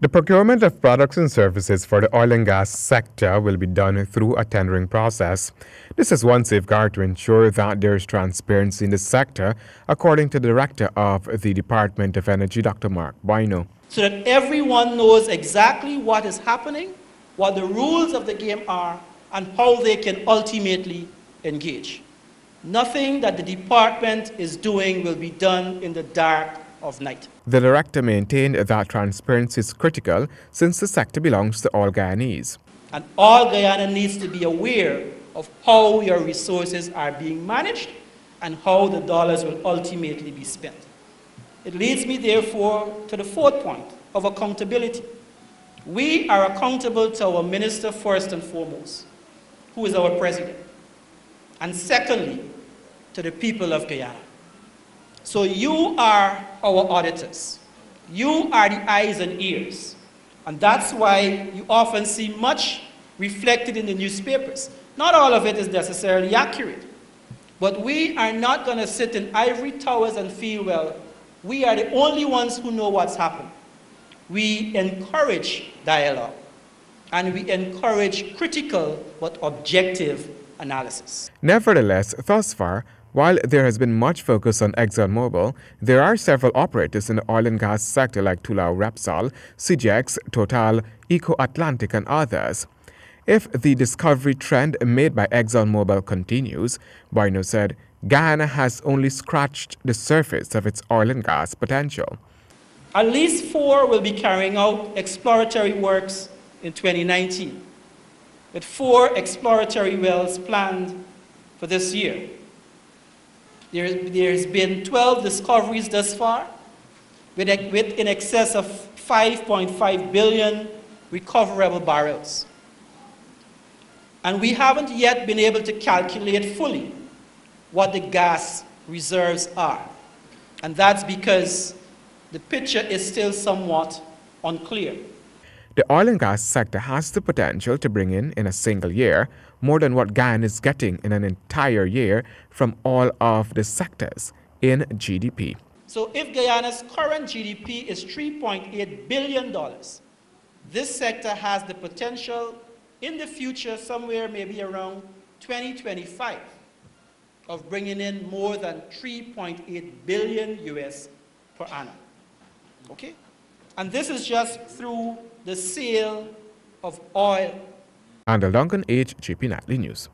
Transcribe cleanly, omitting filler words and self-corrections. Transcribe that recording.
The procurement of products and services for the oil and gas sector will be done through a tendering process. This is one safeguard to ensure that there is transparency in the sector, according to the Director of the Department of Energy, Dr. Mark Bino. So that everyone knows exactly what is happening, what the rules of the game are, and how they can ultimately engage. Nothing that the department is doing will be done in the dark of night. The director maintained that transparency is critical since the sector belongs to all Guyanese. And all Guyana needs to be aware of how your resources are being managed and how the dollars will ultimately be spent. It leads me, therefore, to the fourth point of accountability. We are accountable to our minister first and foremost, who is our president, and secondly, to the people of Guyana. So you are our auditors. You are the eyes and ears. And that's why you often see much reflected in the newspapers. Not all of it is necessarily accurate. But we are not going to sit in ivory towers and feel, well, we are the only ones who know what's happened. We encourage dialogue. And we encourage critical but objective analysis. Nevertheless, thus far, while there has been much focus on ExxonMobil, there are several operators in the oil and gas sector like Tullow Repsol, CGX, Total, Eco Atlantic, and others. If the discovery trend made by ExxonMobil continues, Bino said, Guyana has only scratched the surface of its oil and gas potential. At least 4 will be carrying out exploratory works in 2019, with 4 exploratory wells planned for this year. There's been 12 discoveries thus far, with in excess of 5.5 billion recoverable barrels. And we haven't yet been able to calculate fully what the gas reserves are. And that's because the picture is still somewhat unclear. The oil and gas sector has the potential to bring in a single year more than what Guyana is getting in an entire year from all of the sectors in GDP. So if Guyana's current GDP is $3.8 billion, this sector has the potential in the future, somewhere maybe around 2025, of bringing in more than 3.8 billion US per annum. Okay? And this is just through the sale of oil. Andal Duncan, HGP Nightly News.